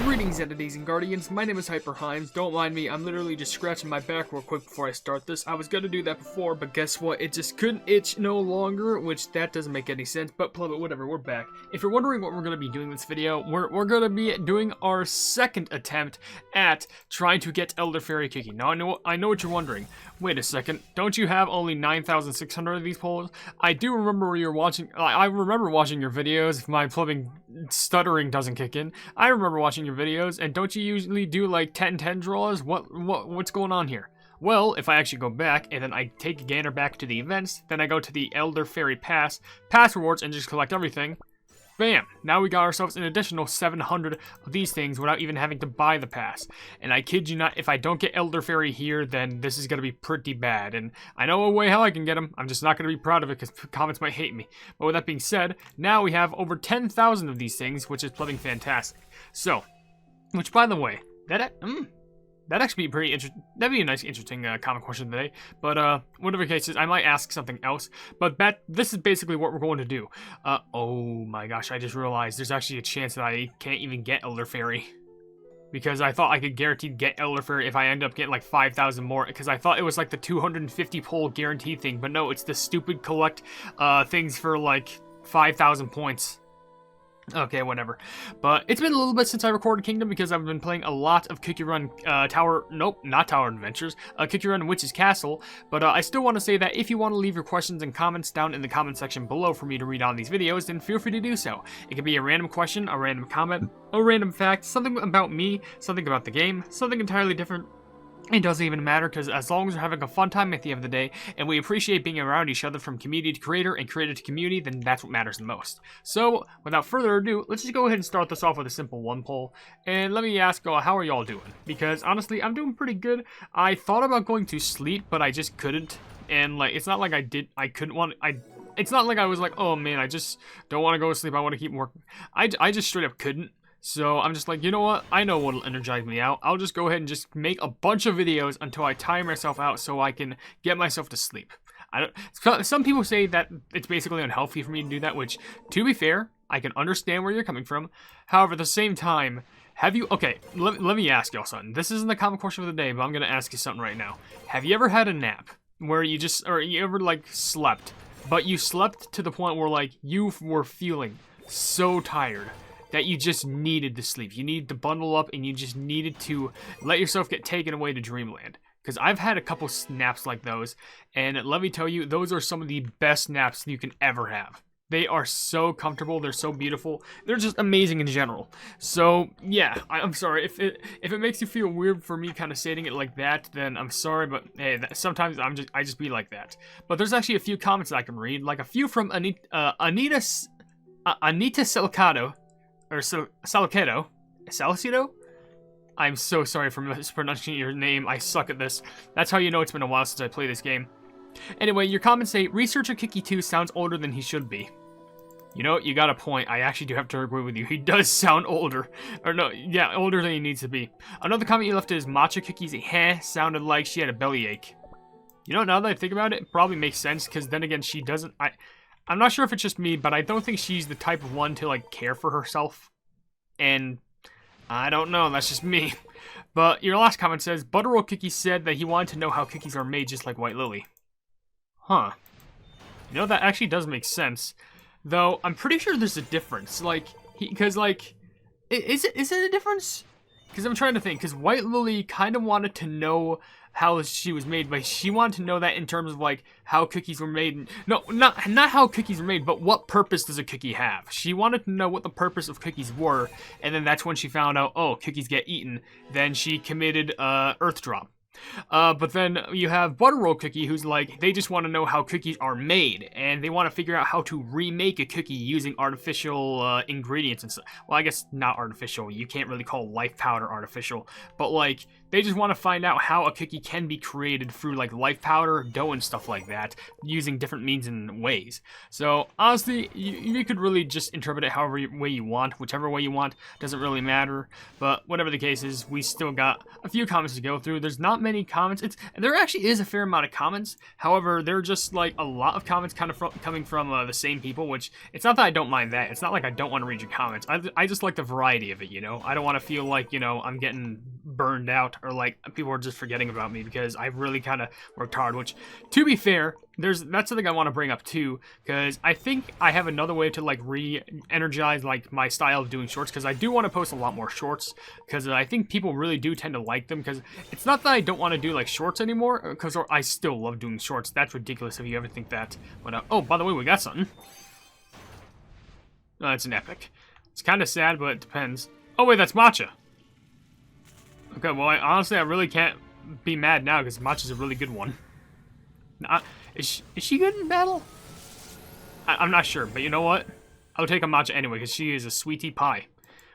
Greetings, entities and guardians. My name is HyperHimes. Don't mind me, I'm literally just scratching my back real quick before I start this. I was gonna do that before, but guess what? It just couldn't itch no longer, which that doesn't make any sense, but plummet, whatever, we're back. If you're wondering what we're gonna be doing in this video, we're gonna be doing our second attempt at trying to get Elder Faerie cookie. Now, I know what you're wondering. Wait a second, don't you have only 9,600 of these polls? I do remember where you're watching, I remember watching your videos, if my plumbing stuttering doesn't kick in. I remember watching your videos, and don't you usually do like 10-10 draws? What's going on here? Well, if I actually go back, and then I take a gander back to the events, then I go to the Elder Faerie pass rewards, and just collect everything. Bam! Now we got ourselves an additional 700 of these things without even having to buy the pass. And I kid you not, if I don't get Elder Faerie here, then this is going to be pretty bad. And I know a way how I can get them. I'm just not going to be proud of it because comments might hate me. But with that being said, now we have over 10,000 of these things, which is plenty fantastic. So, which by the way, that'd actually be pretty interesting. That'd be a nice, interesting comic question today. But whatever the case is, I might ask something else. But this is basically what we're going to do. Oh my gosh, I just realized there's actually a chance that I can't even get Elder Faerie. Because I thought I could guaranteed get Elder Faerie if I end up getting like 5,000 more. Because I thought it was like the 250 poll guarantee thing. But no, it's the stupid collect things for like 5,000 points. Okay, whatever. But it's been a little bit since I recorded Kingdom because I've been playing a lot of Cookie Run not Tower Adventures, Cookie Run Witch's Castle. But I still want to say that if you want to leave your questions and comments down in the comment section below for me to read on these videos, then feel free to do so. It could be a random question, a random comment, a random fact, something about me, something about the game, something entirely different. It doesn't even matter, because as long as we're having a fun time at the end of the day, and we appreciate being around each other from community to creator and creator to community, then that's what matters the most. So, without further ado, let's just go ahead and start this off with a simple one poll. And let me ask, how are y'all doing? Because honestly, I'm doing pretty good. I thought about going to sleep, but I just couldn't. And like, it's not like it's not like I was like, oh man, I just don't want to go to sleep, I want to keep working. I just straight up couldn't. So I'm just like, you know what? I know what'll energize me out. I'll just go ahead and just make a bunch of videos until I tire myself out so I can get myself to sleep. Some people say that it's basically unhealthy for me to do that, which, to be fair, I can understand where you're coming from. However, at the same time, okay, let me ask y'all something. This isn't the common question of the day, but I'm going to ask you something right now. Have you ever had a nap where you ever like slept, but you slept to the point where like you were feeling so tired that you just needed to sleep? You needed to bundle up and you just needed to let yourself get taken away to dreamland. Because I've had a couple naps like those, and let me tell you, those are some of the best naps you can ever have. They are so comfortable, they're so beautiful, they're just amazing in general. So yeah, I'm sorry if it makes you feel weird for me kind of stating it like that, then I'm sorry, but hey, sometimes I just be like that. But there's actually a few comments that I can read, like a few from Anita Salcado. Or Salcedo? I'm so sorry for mispronouncing your name. I suck at this. That's how you know it's been a while since I played this game. Anyway, your comments say, Researcher Kiki 2 sounds older than he should be. You know, you got a point. I actually do have to agree with you. He does sound older. Or no, yeah, older than he needs to be. Another comment you left is, Matcha Cookie's sounded like she had a bellyache. You know, now that I think about it, it probably makes sense, because then again, she doesn't... I'm not sure if it's just me, but I don't think she's the type of one to, like, care for herself. And I don't know, that's just me. But your last comment says, Butterroll Cookie said that he wanted to know how cookies are made just like White Lily. Huh. You know, that actually does make sense. Though, I'm pretty sure there's a difference. Like, because, like, is it a difference? Because I'm trying to think, because White Lily kind of wanted to know how she was made, but she wanted to know that in terms of like how cookies were made. No, not how cookies were made, but what purpose does a cookie have? She wanted to know what the purpose of cookies were, and then that's when she found out, oh, cookies get eaten. Then she committed Earth Drop. But then you have Butterroll Cookie, who's like, they just want to know how cookies are made, and they want to figure out how to remake a cookie using artificial ingredients and stuff. Well, I guess not artificial. You can't really call life powder artificial, but like, they just want to find out how a cookie can be created through like life powder, dough, and stuff like that, using different means and ways. So honestly, you could really just interpret it however way you want, whichever way you want, doesn't really matter. But whatever the case is, we still got a few comments to go through. There's not many comments. There actually is a fair amount of comments. However, there are just like a lot of comments kind of coming from the same people, which it's not that I don't mind that. It's not like I don't want to read your comments. I just like the variety of it, you know? I don't want to feel like, you know, I'm getting burned out or like people are just forgetting about me because I've really kind of worked hard, which, to be fair, that's something I want to bring up too, because I think I have another way to like re-energize like my style of doing shorts, because I do want to post a lot more shorts, because I think people really do tend to like them, because it's not that I don't want to do like shorts anymore, because I still love doing shorts. That's ridiculous if you ever think that. But oh, by the way, we got something. No, it's an epic. It's kind of sad, but it depends. Oh wait, that's matcha. Okay, well, honestly, I really can't be mad now, because matcha's a really good one. Is she good in battle? I'm not sure, but you know what? I'll take a matcha anyway, because she is a sweetie pie.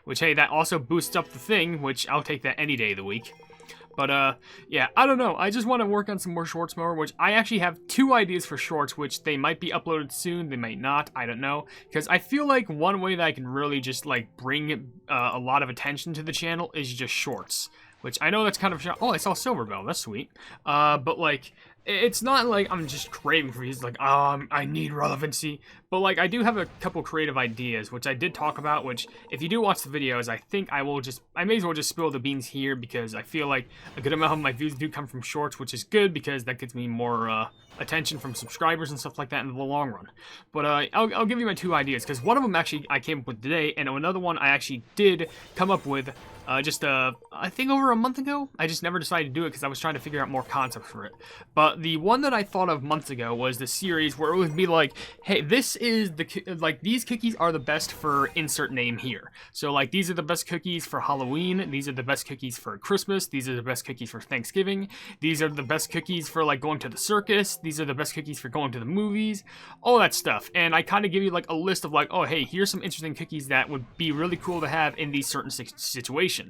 Which, hey, that also boosts up the thing, which I'll take that any day of the week. But, yeah, I don't know. I just want to work on some more shorts more, which I actually have 2 ideas for shorts, which they might be uploaded soon, they might not, I don't know. Because I feel like one way that I can really just, like, bring a lot of attention to the channel is just shorts. Which I know that's kind of... Oh, I saw Silver Bell, that's sweet. But, like... It's not like I'm just craving for these, like, I need relevancy. But, like, I do have a couple creative ideas, which I did talk about, which, if you do watch the videos, I think I may as well just spill the beans here, because I feel like a good amount of my views do come from shorts, which is good, because that gets me more, attention from subscribers and stuff like that in the long run. But, I'll give you my 2 ideas, because one of them actually I came up with today, and another one I actually did come up with I think over a month ago. I just never decided to do it because I was trying to figure out more concepts for it. But the one that I thought of months ago was the series where it would be like, hey, this is these cookies are the best for insert name here. So like, these are the best cookies for Halloween. These are the best cookies for Christmas. These are the best cookies for Thanksgiving. These are the best cookies for like going to the circus. These are the best cookies for going to the movies. All that stuff. And I kind of give you like a list of like, oh, hey, here's some interesting cookies that would be really cool to have in these certain situations.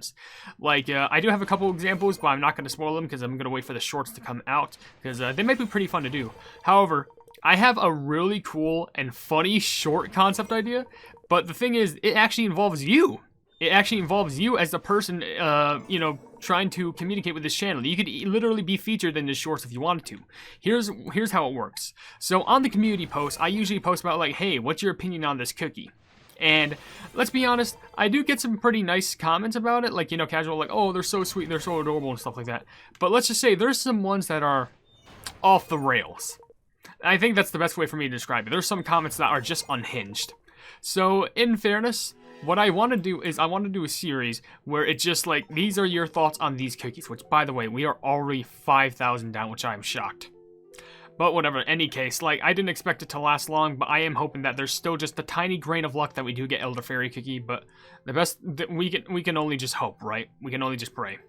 Like, I do have a couple examples, but I'm not going to spoil them because I'm going to wait for the shorts to come out, because they might be pretty fun to do. However, I have a really cool and funny short concept idea, but the thing is, it actually involves you. It actually involves you as the person, you know, trying to communicate with this channel. You could literally be featured in this shorts if you wanted to. Here's how it works. So on the community post, I usually post about like, hey, what's your opinion on this cookie? And let's be honest, I do get some pretty nice comments about it, like, you know, casual, like, oh, they're so sweet, they're so adorable, and stuff like that. But let's just say there's some ones that are off the rails. I think that's the best way for me to describe it. There's some comments that are just unhinged. So, in fairness, what I want to do is I want to do a series where it's just like, these are your thoughts on these cookies, which, by the way, we are already 5,000 down, which I am shocked. But whatever, in any case, like, I didn't expect it to last long, but I am hoping that there's still just a tiny grain of luck that we do get Elder Fairy cookie, but the best, we can only just hope, right? We can only just pray.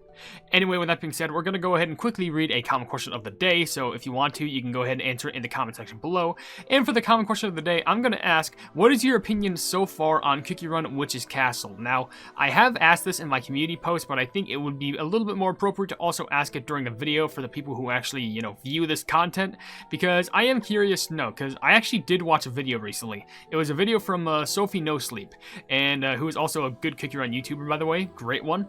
Anyway, with that being said, we're going to go ahead and quickly read a comment question of the day, so if you want to, you can go ahead and answer it in the comment section below. And for the comment question of the day, I'm going to ask, what is your opinion so far on Cookie Run Witch's Castle? Now, I have asked this in my community post, but I think it would be a little bit more appropriate to also ask it during the video for the people who actually, you know, view this content, because I am curious to know, because I actually did watch a video recently. It was a video from Sophie No Sleep, and who is also a good Cookie Run YouTuber, by the way, great one.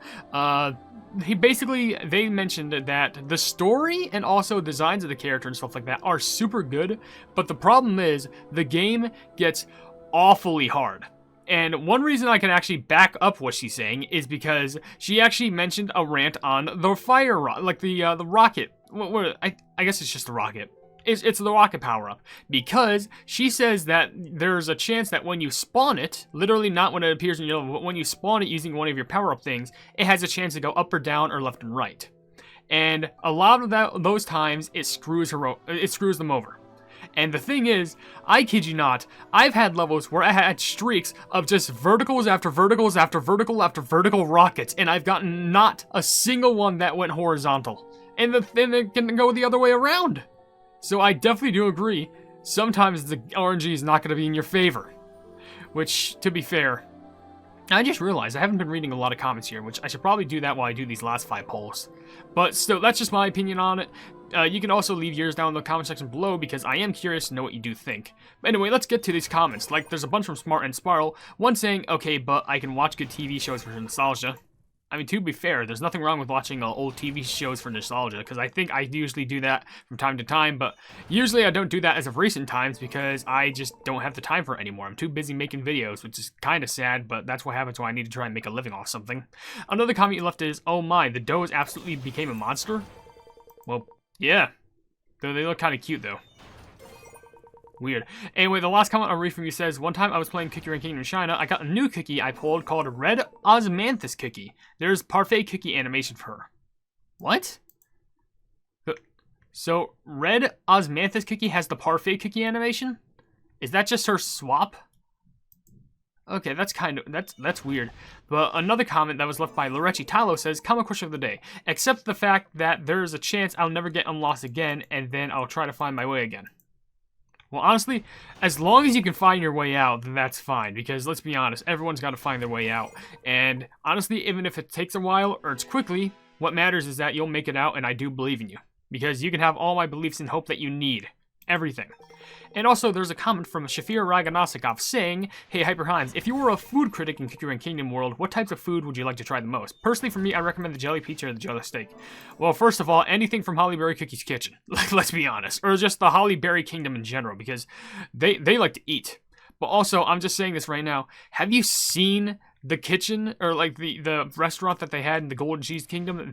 They mentioned that the story and also designs of the character and stuff like that are super good, but the problem is the game gets awfully hard. And one reason I can actually back up what she's saying is because she actually mentioned a rant on the fire like the rocket. I guess it's just the rocket. It's the rocket power-up, because she says that there's a chance that when you spawn it, literally not when it appears in your level, but when you spawn it using one of your power-up things, it has a chance to go up or down or left and right. And a lot of those times, it screws them over. And the thing is, I kid you not, I've had levels where I had streaks of just verticals after verticals after vertical after vertical rockets, and I've gotten not a single one that went horizontal. And then it can go the other way around. So I definitely do agree, sometimes the RNG is not going to be in your favor. Which, to be fair, I just realized I haven't been reading a lot of comments here, which I should probably do that while I do these last 5 polls. But still, that's just my opinion on it. You can also leave yours down in the comment section below, because I am curious to know what you do think. But anyway, let's get to these comments. Like, there's a bunch from Smart and Spiral, one saying, okay, but I can watch good TV shows for nostalgia. I mean, to be fair, there's nothing wrong with watching old TV shows for nostalgia, because I think I usually do that from time to time, but usually I don't do that as of recent times because I just don't have the time for it anymore. I'm too busy making videos, which is kind of sad, but that's what happens when I need to try and make a living off something. Another comment you left is, oh my, the does absolutely became a monster? Well, yeah. They look kind of cute, though. Weird. Anyway, the last comment I'll read from you says, one time I was playing Cookie Run Kingdom China, I got a new cookie I pulled called a Red Osmanthus cookie. There's parfait cookie animation for her. What? So, Red Osmanthus cookie has the parfait cookie animation? Is that just her swap? Okay, that's kind of, that's weird. But another comment that was left by Lorechi Talo says, common question of the day. Except the fact that there is a chance I'll never get unlost again, and then I'll try to find my way again. Well, honestly, as long as you can find your way out, then that's fine. Because, let's be honest, everyone's got to find their way out. And, honestly, even if it takes a while, or it's quickly, what matters is that you'll make it out, and I do believe in you. Because you can have all my beliefs and hope that you need. Everything. And also, there's a comment from Shafir Raganasikov saying, hey, HyperHimes, if you were a food critic in Cookie Run Kingdom world, what types of food would you like to try the most? Personally, for me, I recommend the jelly pizza or the jelly steak. Well, first of all, anything from Holly Berry Cookie's Kitchen. Let's be honest. Or just the Holly Berry Kingdom in general, because they like to eat. But also, I'm just saying this right now, have you seen the kitchen, or like the restaurant that they had in the Golden Cheese Kingdom?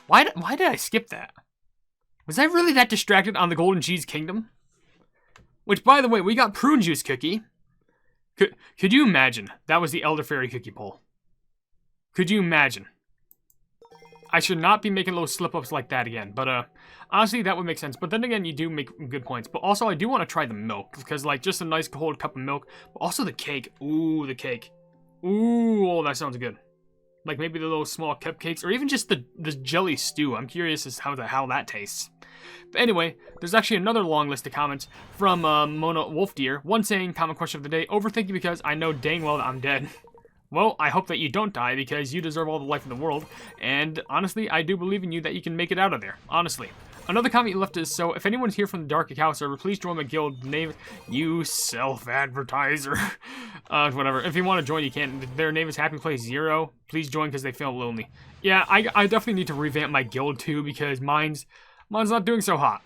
Why did I skip that? Was I really that distracted on the Golden Cheese Kingdom? Which, by the way, we got Prune Juice Cookie. Could you imagine? That was the Elder Fairy Cookie poll. Could you imagine? I should not be making little slip-ups like that again. But, honestly, that would make sense. But then again, you do make good points. But also, I do want to try the milk. Because, like, just a nice cold cup of milk. But also the cake. Ooh, the cake. Ooh, oh, that sounds good. Like, maybe the little small cupcakes. Or even just the jelly stew. I'm curious as how that tastes. But anyway, there's actually another long list of comments from Mona Wolfdeer. One saying, common question of the day, overthinking because I know dang well that I'm dead. Well, I hope that you don't die because you deserve all the life in the world. And honestly, I do believe in you that you can make it out of there. Honestly. Another comment you left is, so if anyone's here from the Dark Cacao server, please join my guild. Name, you self-advertiser. Whatever. If you want to join, you can. Their name is Happy Place Zero. Please join because they feel lonely. Yeah, I definitely need to revamp my guild too because mine's not doing so hot.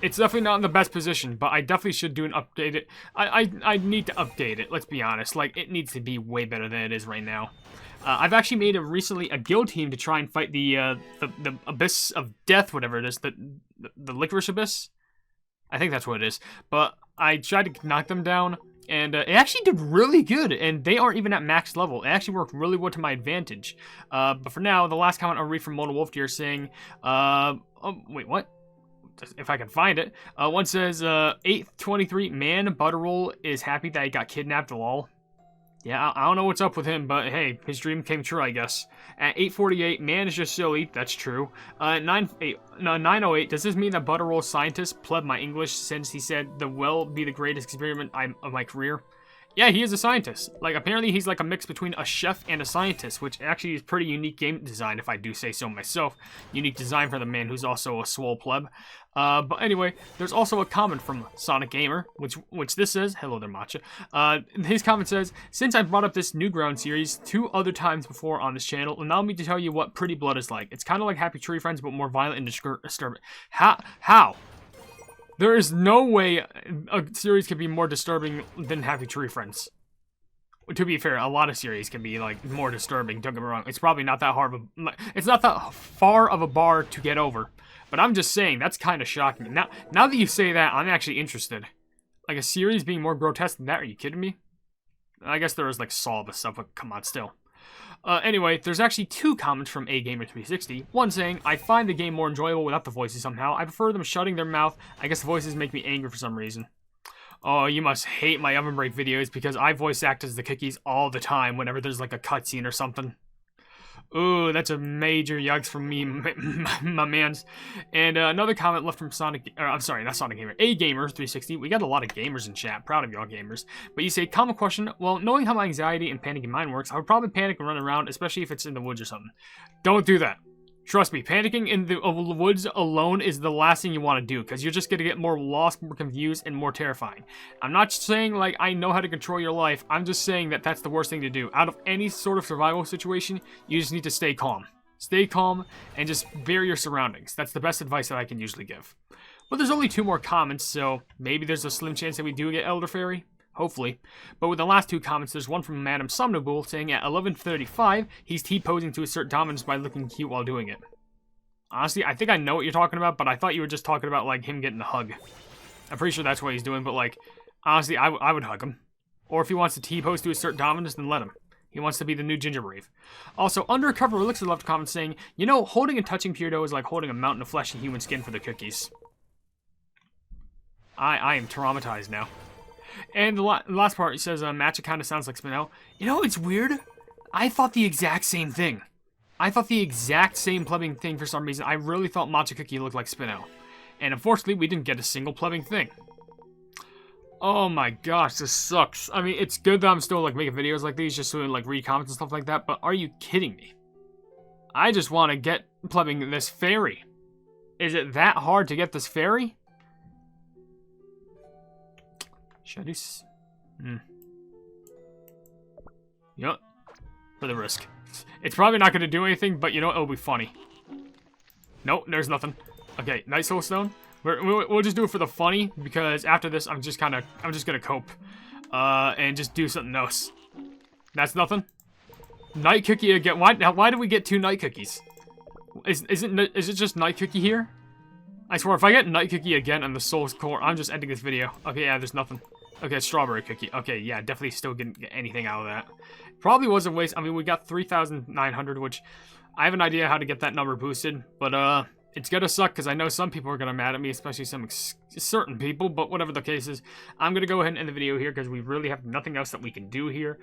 It's definitely not in the best position, but I definitely should do an update. I need to update it, let's be honest. Like, it needs to be way better than it is right now. I've actually made recently a guild team to try and fight the Abyss of Death, whatever it is. The Licorice Abyss? I think that's what it is. But I tried to knock them down, and it actually did really good, and they aren't even at max level. It actually worked really well to my advantage. But for now, the last comment I'll read from Mona Wolf here saying, oh, wait, what? If I can find it. One says, 823, man, Butterroll is happy that he got kidnapped, lol. Yeah, I don't know what's up with him, but hey, his dream came true, I guess. At 848, man is just silly, that's true. 908, does this mean that Butterroll scientist pleb my English since he said the will be the greatest experiment of my career? Yeah, he is a scientist. Like, apparently he's like a mix between a chef and a scientist, which actually is pretty unique game design, if I do say so myself. Unique design for the man who's also a swole pleb. But anyway, there's also a comment from Sonic Gamer, which this says, hello there, Matcha. His comment says, since I brought up this Newground series 2 other times before on this channel, allow me to tell you what Pretty Blood is like. It's kind of like Happy Tree Friends, but more violent and disturbing. How? There is no way a series can be more disturbing than Happy Tree Friends. To be fair, a lot of series can be like more disturbing. Don't get me wrong. It's probably not that hard it's not that far of a bar to get over. But I'm just saying that's kind of shocking. Now that you say that, I'm actually interested. Like a series being more grotesque than that? Are you kidding me? I guess there was like Saw and stuff, but come on, still. Anyway, there's actually 2 comments from AGamer360. One saying, I find the game more enjoyable without the voices somehow. I prefer them shutting their mouth. I guess the voices make me angry for some reason. Oh, you must hate my OvenBreak videos because I voice act as the cookies all the time whenever there's like a cutscene or something. Ooh, that's a major yucks from me, my mans. And another comment left from I'm sorry, not Sonic Gamer, AGamer360. We got a lot of gamers in chat. Proud of y'all gamers. But you say, common question, well, knowing how my anxiety and panic in mind works, I would probably panic and run around, especially if it's in the woods or something. Don't do that. Trust me, panicking in the woods alone is the last thing you want to do, because you're just going to get more lost, more confused, and more terrifying. I'm not saying, like, I know how to control your life. I'm just saying that that's the worst thing to do. Out of any sort of survival situation, you just need to stay calm. Stay calm, and just vary your surroundings. That's the best advice that I can usually give. But there's only 2 more comments, so maybe there's a slim chance that we do get Elder Faerie. Hopefully. But with the last 2 comments, there's one from Madam Somnambule saying at 11:35, he's T-posing to assert dominance by looking cute while doing it. Honestly, I think I know what you're talking about, but I thought you were just talking about, like, him getting a hug. I'm pretty sure that's what he's doing, but, like, honestly, I would hug him. Or if he wants to T-pose to assert dominance, then let him. He wants to be the new Ginger Brave. Also, Undercover Elixir left a comment saying, you know, holding and touching pure dough is like holding a mountain of flesh and human skin for the cookies. I am traumatized now. And the last part, he says, Matcha kind of sounds like Spinel. You know, it's weird. I thought the exact same thing. I thought the exact same plumbing thing for some reason. I really thought Matcha Cookie looked like Spinel. And unfortunately, we didn't get a single plumbing thing. Oh my gosh, this sucks. I mean, it's good that I'm still, like, making videos like these just so I, like, read comments and stuff like that, but are you kidding me? I just want to get plumbing this Faerie. Is it that hard to get this Faerie? Should I do Yup. For the risk. It's probably not going to do anything, but you know, it'll be funny. Nope, there's nothing. Okay, nice soul stone. We'll just do it for the funny, because after this, I'm just gonna cope. And just do something else. That's nothing. Night Cookie again. Why did we get 2 Night Cookies? Is it just Night Cookie here? I swear, if I get Night Cookie again on the Soul's Core, I'm just ending this video. Okay, yeah, there's nothing. Okay, Strawberry Cookie. Okay, yeah, definitely still didn't get anything out of that. Probably was a waste. I mean, we got 3,900, which I have an idea how to get that number boosted, but, it's gonna suck because I know some people are gonna mad at me, especially some certain people, but whatever the case is, I'm gonna go ahead and end the video here because we really have nothing else that we can do here.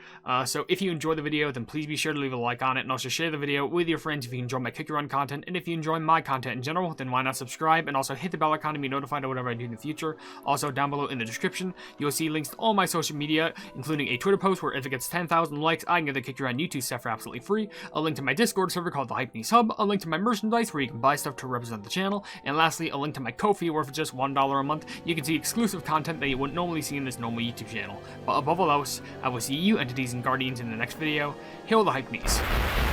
So if you enjoy the video, then please be sure to leave a like on it and also share the video with your friends if you enjoy my Cookie Run content. And if you enjoy my content in general, then why not subscribe and also hit the bell icon to be notified of whatever I do in the future. Also, down below in the description, you'll see links to all my social media, including a Twitter post where if it gets 10,000 likes, I can get the Cookie Run YouTube stuff for absolutely free, a link to my Discord server called the Hypenese Hub, a link to my merchandise where you can buy stuff to represent the channel, and lastly, a link to my Ko-fi where for just $1 a month, you can see exclusive content that you wouldn't normally see in this normal YouTube channel. But above all else, I will see you entities and guardians in the next video. Hail the Hypenese.